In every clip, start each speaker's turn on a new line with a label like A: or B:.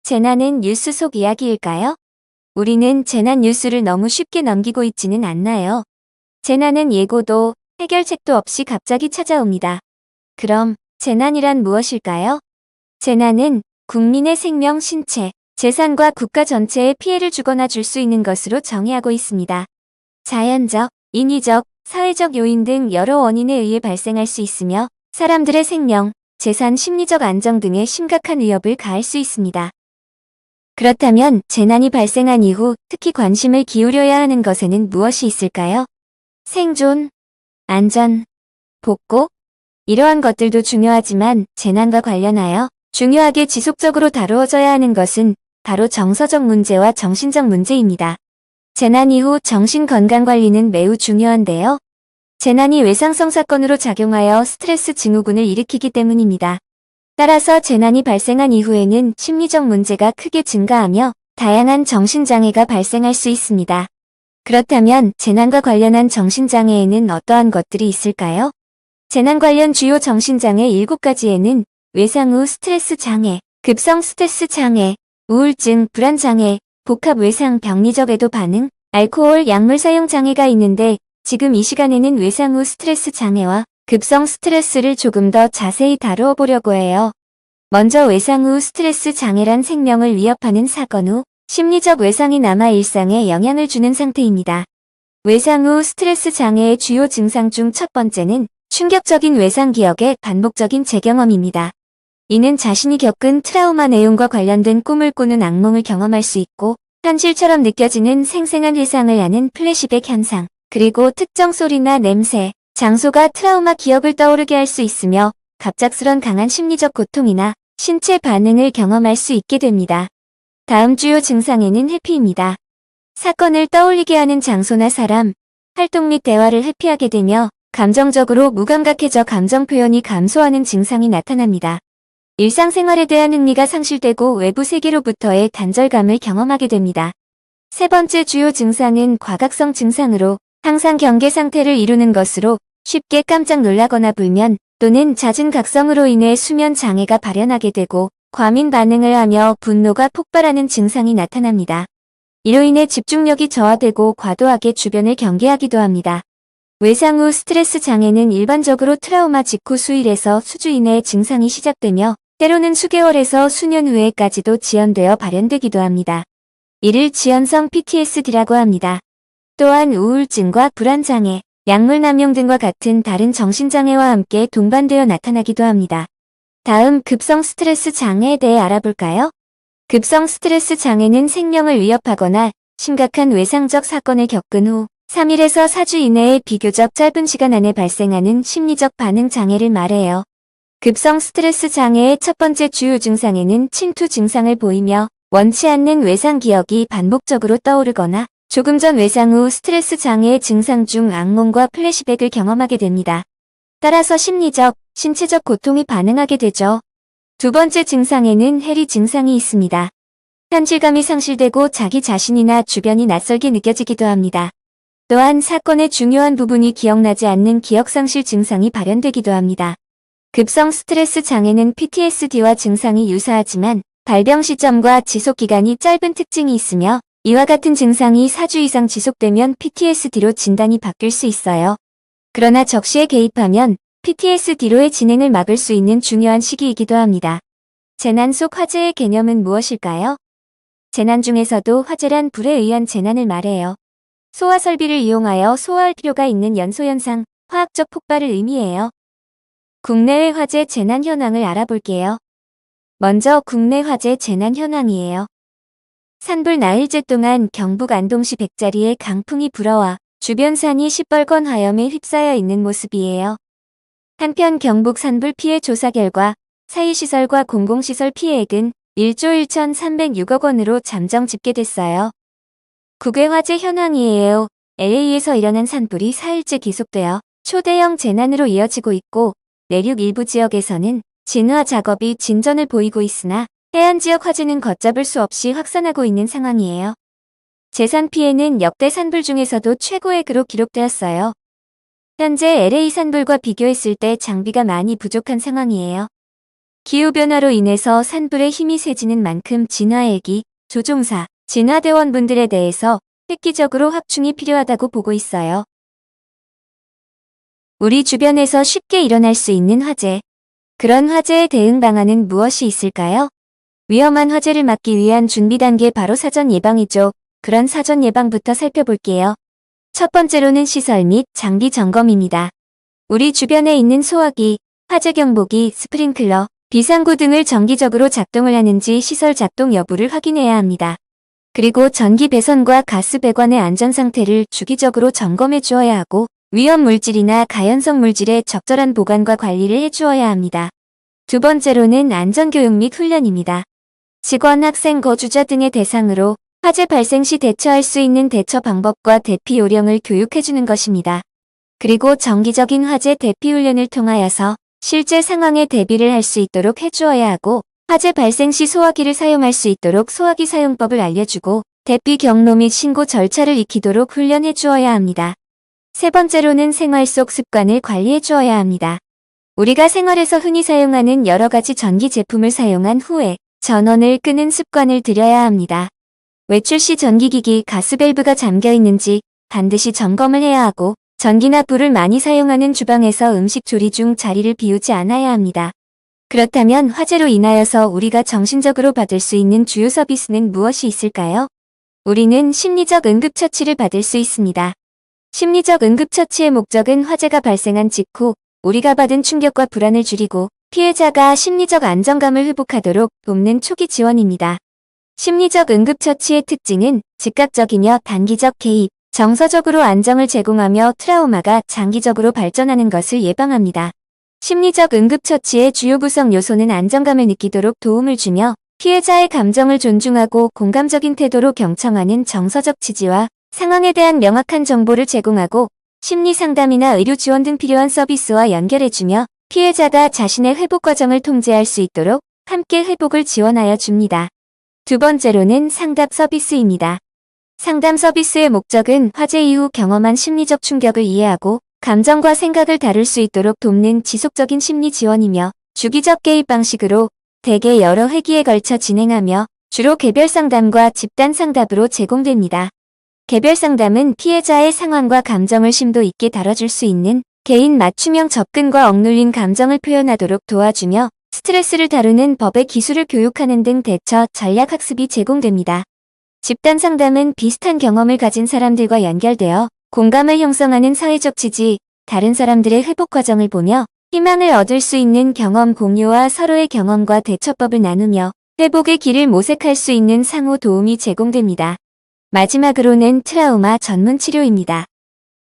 A: 재난은 뉴스 속 이야기일까요? 우리는 재난 뉴스를 너무 쉽게 넘기고 있지는 않나요? 재난은 예고도 해결책도 없이 갑자기 찾아옵니다. 그럼 재난이란 무엇일까요? 재난은 국민의 생명, 신체, 재산과 국가 전체에 피해를 주거나 줄 수 있는 것으로 정의하고 있습니다. 자연적, 인위적, 사회적 요인 등 여러 원인에 의해 발생할 수 있으며 사람들의 생명, 재산, 심리적 안정 등에 심각한 위협을 가할 수 있습니다. 그렇다면 재난이 발생한 이후 특히 관심을 기울여야 하는 것에는 무엇이 있을까요? 생존, 안전, 복구? 이러한 것들도 중요하지만 재난과 관련하여 중요하게 지속적으로 다루어져야 하는 것은 바로 정서적 문제와 정신적 문제입니다. 재난 이후 정신건강관리는 매우 중요한데요. 재난이 외상성 사건으로 작용하여 스트레스 증후군을 일으키기 때문입니다. 따라서 재난이 발생한 이후에는 심리적 문제가 크게 증가하며 다양한 정신장애가 발생할 수 있습니다. 그렇다면 재난과 관련한 정신장애에는 어떠한 것들이 있을까요? 재난 관련 주요 정신장애 7가지에는 외상 후 스트레스 장애, 급성 스트레스 장애, 우울증, 불안장애, 복합 외상 병리적 애도 반응, 알코올, 약물 사용 장애가 있는데 지금 이 시간에는 외상 후 스트레스 장애와 급성 스트레스를 조금 더 자세히 다루어 보려고 해요. 먼저 외상 후 스트레스 장애란 생명을 위협하는 사건 후 심리적 외상이 남아 일상에 영향을 주는 상태입니다. 외상 후 스트레스 장애의 주요 증상 중 첫 번째는 충격적인 외상 기억의 반복적인 재경험입니다. 이는 자신이 겪은 트라우마 내용과 관련된 꿈을 꾸는 악몽을 경험할 수 있고 현실처럼 느껴지는 생생한 회상을 하는 플래시백 현상, 그리고 특정 소리나 냄새, 장소가 트라우마 기억을 떠오르게 할 수 있으며 갑작스런 강한 심리적 고통이나 신체 반응을 경험할 수 있게 됩니다. 다음 주요 증상에는 회피입니다. 사건을 떠올리게 하는 장소나 사람, 활동 및 대화를 회피하게 되며 감정적으로 무감각해져 감정 표현이 감소하는 증상이 나타납니다. 일상생활에 대한 흥미가 상실되고 외부 세계로부터의 단절감을 경험하게 됩니다. 세 번째 주요 증상은 과각성 증상으로 항상 경계 상태를 이루는 것으로 쉽게 깜짝 놀라거나 불면 또는 잦은 각성으로 인해 수면 장애가 발현하게 되고 과민 반응을 하며 분노가 폭발하는 증상이 나타납니다. 이로 인해 집중력이 저하되고 과도하게 주변을 경계하기도 합니다. 외상 후 스트레스 장애는 일반적으로 트라우마 직후 수일에서 수주 이내에 증상이 시작되며 때로는 수개월에서 수년 후에까지도 지연되어 발현되기도 합니다. 이를 지연성 PTSD라고 합니다. 또한 우울증과 불안장애, 약물 남용 등과 같은 다른 정신장애와 함께 동반되어 나타나기도 합니다. 다음 급성 스트레스 장애에 대해 알아볼까요? 급성 스트레스 장애는 생명을 위협하거나 심각한 외상적 사건을 겪은 후 3일에서 4주 이내에 비교적 짧은 시간 안에 발생하는 심리적 반응 장애를 말해요. 급성 스트레스 장애의 첫 번째 주요 증상에는 침투 증상을 보이며 원치 않는 외상 기억이 반복적으로 떠오르거나 조금 전 외상 후 스트레스 장애의 증상 중 악몽과 플래시백을 경험하게 됩니다. 따라서 심리적, 신체적 고통이 반응하게 되죠. 두 번째 증상에는 해리 증상이 있습니다. 현실감이 상실되고 자기 자신이나 주변이 낯설게 느껴지기도 합니다. 또한 사건의 중요한 부분이 기억나지 않는 기억상실 증상이 발현되기도 합니다. 급성 스트레스 장애는 PTSD와 증상이 유사하지만 발병 시점과 지속기간이 짧은 특징이 있으며 이와 같은 증상이 4주 이상 지속되면 PTSD로 진단이 바뀔 수 있어요. 그러나 적시에 개입하면 PTSD로의 진행을 막을 수 있는 중요한 시기이기도 합니다. 재난 속 화재의 개념은 무엇일까요? 재난 중에서도 화재란 불에 의한 재난을 말해요. 소화 설비를 이용하여 소화할 필요가 있는 연소현상, 화학적 폭발을 의미해요. 국내외 화재 재난 현황을 알아볼게요. 먼저 국내 화재 재난 현황이에요. 산불 나흘째 동안 경북 안동시 백자리에 강풍이 불어와 주변 산이 시뻘건 화염에 휩싸여 있는 모습이에요. 한편 경북 산불 피해 조사 결과 사유시설과 공공시설 피해액은 1조 1,306억 원으로 잠정 집계됐어요. 국외 화재 현황이에요. LA에서 일어난 산불이 4일째 계속되어 초대형 재난으로 이어지고 있고 내륙 일부 지역에서는 진화 작업이 진전을 보이고 있으나 해안 지역 화재는 걷잡을 수 없이 확산하고 있는 상황이에요. 재산 피해는 역대 산불 중에서도 최고액으로 기록되었어요. 현재 LA 산불과 비교했을 때 장비가 많이 부족한 상황이에요. 기후변화로 인해서 산불의 힘이 세지는 만큼 진화액이, 조종사, 진화대원분들에 대해서 획기적으로 확충이 필요하다고 보고 있어요. 우리 주변에서 쉽게 일어날 수 있는 화재. 그런 화재에 대응 방안은 무엇이 있을까요? 위험한 화재를 막기 위한 준비 단계 바로 사전 예방이죠. 그런 사전 예방부터 살펴볼게요. 첫 번째로는 시설 및 장비 점검입니다. 우리 주변에 있는 소화기, 화재 경보기, 스프링클러, 비상구 등을 정기적으로 작동을 하는지 시설 작동 여부를 확인해야 합니다. 그리고 전기 배선과 가스 배관의 안전 상태를 주기적으로 점검해 주어야 하고 위험 물질이나 가연성 물질의 적절한 보관과 관리를 해주어야 합니다. 두 번째로는 안전교육 및 훈련입니다. 직원, 학생, 거주자 등의 대상으로 화재 발생 시 대처할 수 있는 대처 방법과 대피 요령을 교육해주는 것입니다. 그리고 정기적인 화재 대피 훈련을 통하여서 실제 상황에 대비를 할 수 있도록 해주어야 하고 화재 발생 시 소화기를 사용할 수 있도록 소화기 사용법을 알려주고 대피 경로 및 신고 절차를 익히도록 훈련해 주어야 합니다. 세 번째로는 생활 속 습관을 관리해 주어야 합니다. 우리가 생활에서 흔히 사용하는 여러 가지 전기 제품을 사용한 후에 전원을 끄는 습관을 들여야 합니다. 외출 시 전기기기 가스 밸브가 잠겨 있는지 반드시 점검을 해야 하고 전기나 불을 많이 사용하는 주방에서 음식 조리 중 자리를 비우지 않아야 합니다. 그렇다면 화재로 인하여서 우리가 정신적으로 받을 수 있는 주요 서비스는 무엇이 있을까요? 우리는 심리적 응급처치를 받을 수 있습니다. 심리적 응급처치의 목적은 화재가 발생한 직후 우리가 받은 충격과 불안을 줄이고 피해자가 심리적 안정감을 회복하도록 돕는 초기 지원입니다. 심리적 응급처치의 특징은 즉각적이며 단기적 개입, 정서적으로 안정을 제공하며 트라우마가 장기적으로 발전하는 것을 예방합니다. 심리적 응급처치의 주요 구성 요소는 안정감을 느끼도록 도움을 주며 피해자의 감정을 존중하고 공감적인 태도로 경청하는 정서적 지지와 상황에 대한 명확한 정보를 제공하고 심리상담이나 의료 지원 등 필요한 서비스와 연결해주며 피해자가 자신의 회복 과정을 통제할 수 있도록 함께 회복을 지원하여 줍니다. 두 번째로는 상담 서비스입니다. 상담 서비스의 목적은 화재 이후 경험한 심리적 충격을 이해하고 감정과 생각을 다룰 수 있도록 돕는 지속적인 심리 지원이며 주기적 개입 방식으로 대개 여러 회기에 걸쳐 진행하며 주로 개별 상담과 집단 상담으로 제공됩니다. 개별 상담은 피해자의 상황과 감정을 심도 있게 다뤄줄 수 있는 개인 맞춤형 접근과 억눌린 감정을 표현하도록 도와주며 스트레스를 다루는 법의 기술을 교육하는 등 대처 전략 학습이 제공됩니다. 집단 상담은 비슷한 경험을 가진 사람들과 연결되어 공감을 형성하는 사회적 지지, 다른 사람들의 회복 과정을 보며 희망을 얻을 수 있는 경험 공유와 서로의 경험과 대처법을 나누며 회복의 길을 모색할 수 있는 상호 도움이 제공됩니다. 마지막으로는 트라우마 전문 치료입니다.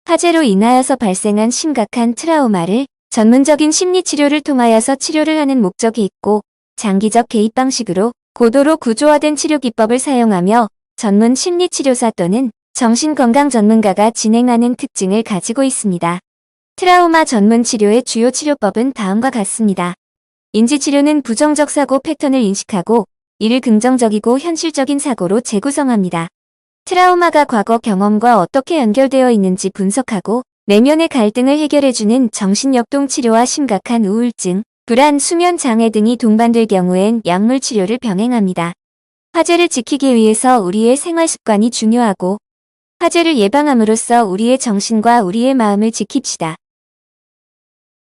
A: 화재로 인하여서 발생한 심각한 트라우마를 전문적인 심리 치료를 통하여서 치료를 하는 목적이 있고 장기적 개입 방식으로 고도로 구조화된 치료 기법을 사용하며 전문 심리치료사 또는 정신건강 전문가가 진행하는 특징을 가지고 있습니다. 트라우마 전문 치료의 주요 치료법은 다음과 같습니다. 인지치료는 부정적 사고 패턴을 인식하고 이를 긍정적이고 현실적인 사고로 재구성합니다. 트라우마가 과거 경험과 어떻게 연결되어 있는지 분석하고 내면의 갈등을 해결해주는 정신역동 치료와 심각한 우울증, 불안, 수면 장애 등이 동반될 경우엔 약물 치료를 병행합니다. 화재를 지키기 위해서 우리의 생활 습관이 중요하고 화재를 예방함으로써 우리의 정신과 우리의 마음을 지킵시다.